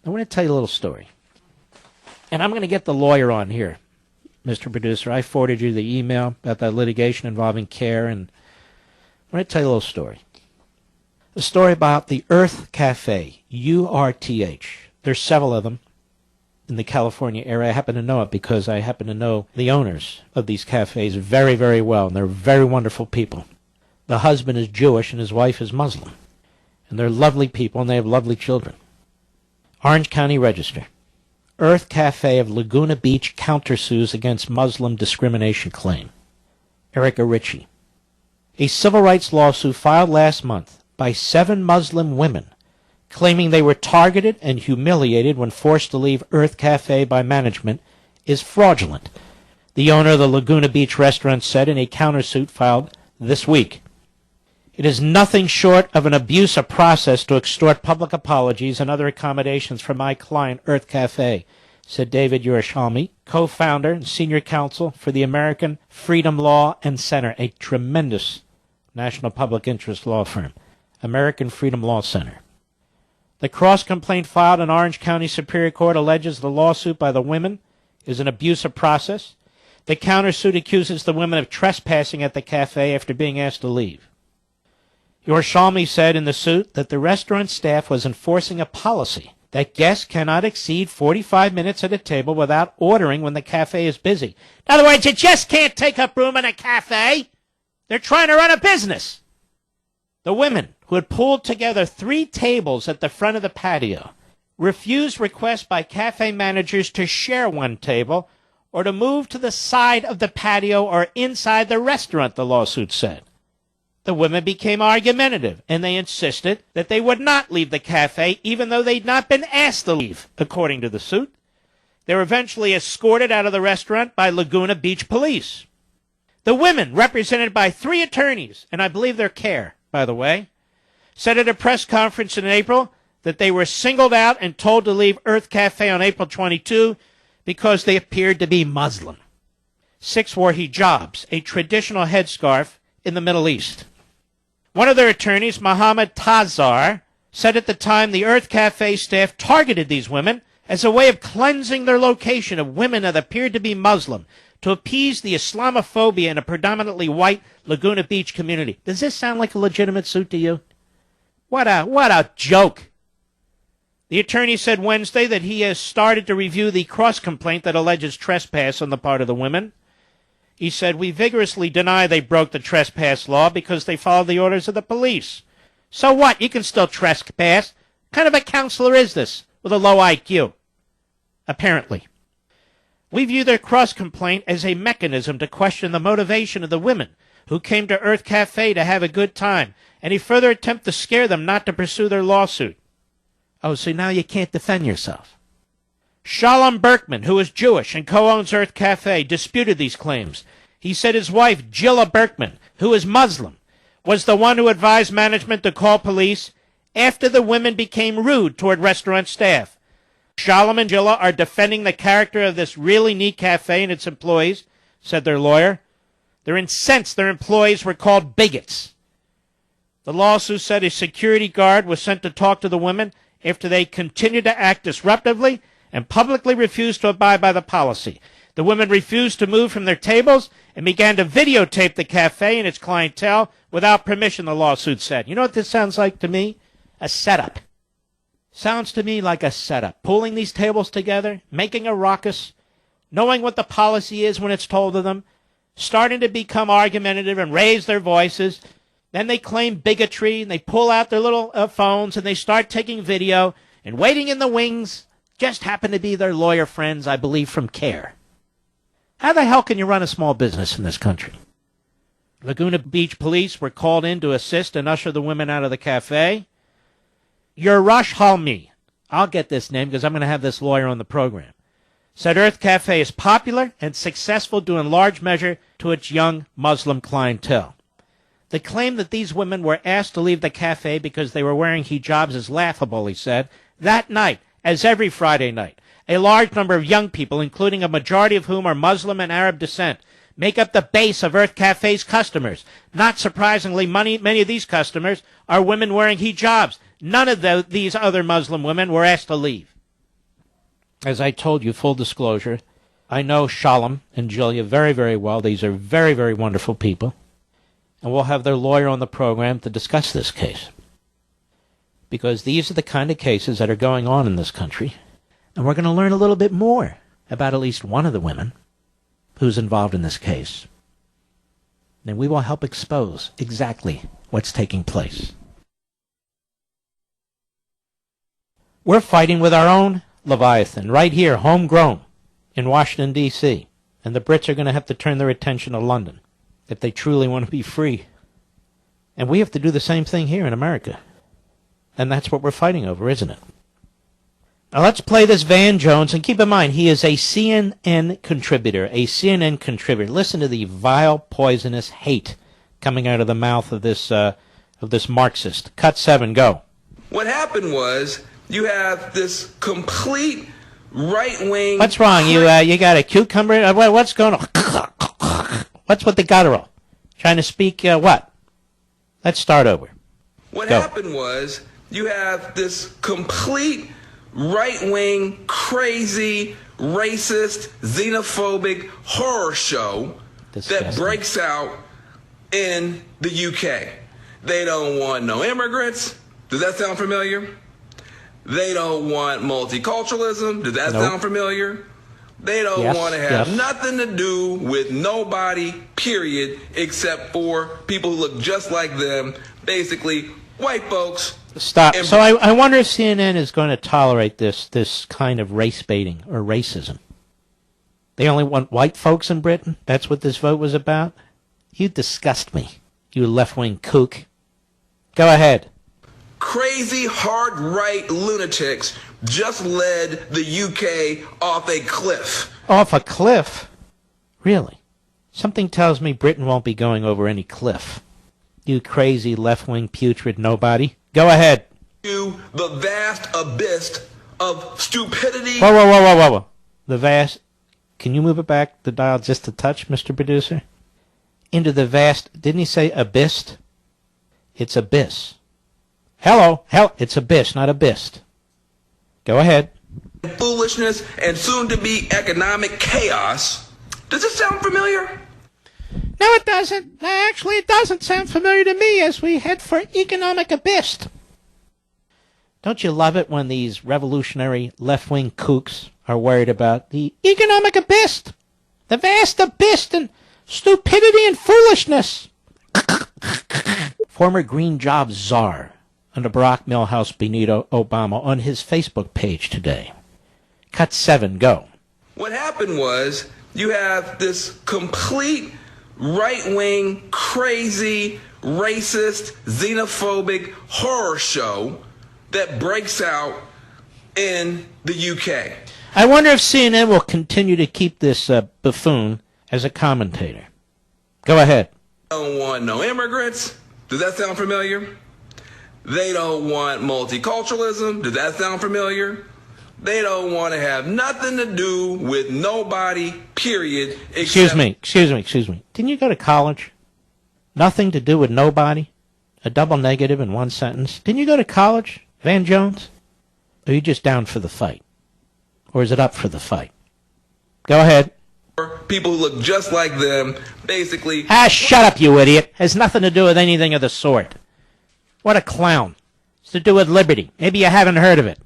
I want to tell you a little story. And I'm going to get the lawyer on here, Mr. Producer. I forwarded you the email about that litigation involving CARE, and I want to tell you a little story. A story about the Earth Cafe, URTH. There's several of them in the California area. I happen to know it because I happen to know the owners of these cafes very, very well, and they're very wonderful people. The husband is Jewish and his wife is Muslim. And they're lovely people, and they have lovely children. Orange County Register. Earth Cafe of Laguna Beach countersues against Muslim discrimination claim. Erica Ritchie. A civil rights lawsuit filed last month by 7 Muslim women claiming they were targeted and humiliated when forced to leave Earth Cafe by management is fraudulent, the owner of the Laguna Beach restaurant said in a countersuit filed this week. It is nothing short of an abuse of process to extort public apologies and other accommodations from my client, Earth Cafe, said David Yerushalmi, co-founder and senior counsel for the American Freedom Law and Center, a tremendous national public interest law firm, American Freedom Law Center. The cross-complaint filed in Orange County Superior Court alleges the lawsuit by the women is an abuse of process. The countersuit accuses the women of trespassing at the cafe after being asked to leave. Yerushalmi said in the suit that the restaurant staff was enforcing a policy that guests cannot exceed 45 minutes at a table without ordering when the cafe is busy. In other words, you just can't take up room in a cafe. They're trying to run a business. The women, who had pulled together 3 tables at the front of the patio, refused requests by cafe managers to share one table or to move to the side of the patio or inside the restaurant, the lawsuit said. The women became argumentative, and they insisted that they would not leave the cafe even though they'd not been asked to leave, according to the suit. They were eventually escorted out of the restaurant by Laguna Beach police. The women, represented by 3 attorneys, and I believe they're CARE, by the way, said at a press conference in April that they were singled out and told to leave Earth Cafe on April 22 because they appeared to be Muslim. 6 wore hijabs, a traditional headscarf in the Middle East. One of their attorneys, Mohammed Tazar, said at the time the Earth Cafe staff targeted these women as a way of cleansing their location of women that appeared to be Muslim to appease the Islamophobia in a predominantly white Laguna Beach community. Does this sound like a legitimate suit to you? What a joke. The attorney said Wednesday that he has started to review the cross-complaint that alleges trespass on the part of the women. He said, we vigorously deny they broke the trespass law because they followed the orders of the police. So what? You can still trespass. What kind of a counselor is this with a low IQ? Apparently. We view their cross-complaint as a mechanism to question the motivation of the women who came to Earth Cafe to have a good time, and a further attempt to scare them not to pursue their lawsuit. Oh, so now you can't defend yourself. Shalom Berkman, who is Jewish and co-owns Earth Cafe, disputed these claims. He said his wife, Jilla Berkman, who is Muslim, was the one who advised management to call police after the women became rude toward restaurant staff. Shalom and Jilla are defending the character of this really neat cafe and its employees, said their lawyer. They're incensed their employees were called bigots. The lawsuit said a security guard was sent to talk to the women after they continued to act disruptively and publicly refused to abide by the policy. The women refused to move from their tables and began to videotape the cafe and its clientele without permission, the lawsuit said. You know what this sounds like to me? A setup. Sounds to me like a setup. Pulling these tables together, making a ruckus, knowing what the policy is when it's told to them, starting to become argumentative and raise their voices. Then they claim bigotry, and they pull out their little phones, and they start taking video, and waiting in the wings just happen to be their lawyer friends, I believe, from CARE. How the hell can you run a small business in this country? Laguna Beach police were called in to assist and usher the women out of the cafe. Yerushalmi, I'll get this name because I'm going to have this lawyer on the program, said Earth Cafe is popular and successful due in large measure to its young Muslim clientele. The claim that these women were asked to leave the cafe because they were wearing hijabs is laughable, he said. That night, as every Friday night, a large number of young people, including a majority of whom are Muslim and Arab descent, make up the base of Earth Cafe's customers. Not surprisingly, many of these customers are women wearing hijabs. None of these other Muslim women were asked to leave. As I told you, full disclosure, I know Shalom and Julia very, very well. These are very, very wonderful people. And we'll have their lawyer on the program to discuss this case. Because these are the kind of cases that are going on in this country. And we're going to learn a little bit more about at least one of the women who's involved in this case. And we will help expose exactly what's taking place. We're fighting with our own Leviathan right here, homegrown, in Washington, D.C. And the Brits are going to have to turn their attention to London if they truly want to be free. And we have to do the same thing here in America. And that's what we're fighting over, isn't it? Now let's play this Van Jones, and keep in mind, he is a CNN contributor. Listen to the vile, poisonous hate coming out of the mouth of this Marxist. Cut 7, go. What happened was you have this complete right-wing... What's wrong? You got a cucumber? What's going on? What's with the guttural? Trying to speak what? Let's start over. What Go. happened was you have this complete right-wing, crazy, racist, xenophobic horror show that breaks out in the UK. They don't want no immigrants. Does that sound familiar? They don't want multiculturalism. Does that sound familiar? They don't want to have nothing to do with nobody, period, except for people who look just like them, basically white folks. Stop. So I wonder if CNN is going to tolerate this kind of race baiting or racism. They only want white folks in Britain? That's what this vote was about? You disgust me, you left-wing kook. Go ahead. Crazy hard-right lunatics just led the UK off a cliff. Off a cliff? Really? Something tells me Britain won't be going over any cliff. You crazy left-wing putrid nobody. Go ahead. To the vast abyss of stupidity. Whoa. The vast... Can you move it back, the dial, just a touch, Mr. Producer? Into the vast... Didn't he say Abysst? It's Abyss. Hello. It's Abyss, not Abysst. Go ahead. Foolishness and soon-to-be economic chaos. Does this sound familiar? No, it doesn't. Actually, it doesn't sound familiar to me as we head for economic abyss. Don't you love it when these revolutionary left-wing kooks are worried about the economic abyss, the vast abyss and stupidity and foolishness? Former green jobs czar under Barack Milhouse Benito Obama on his Facebook page today. Cut 7, go. What happened was you have this complete right-wing, crazy, racist, xenophobic horror show that breaks out in the UK. I wonder if CNN will continue to keep this buffoon as a commentator. Go ahead. They don't want no immigrants. Does that sound familiar? They don't want multiculturalism. Does that sound familiar? They don't want to have nothing to do with nobody, period. Excuse me. Didn't you go to college? Nothing to do with nobody? A double negative in one sentence? Didn't you go to college, Van Jones? Or are you just down for the fight? Or is it up for the fight? Go ahead. People who look just like them, basically... Shut up, you idiot. Has nothing to do with anything of the sort. What a clown. It's to do with liberty. Maybe you haven't heard of it.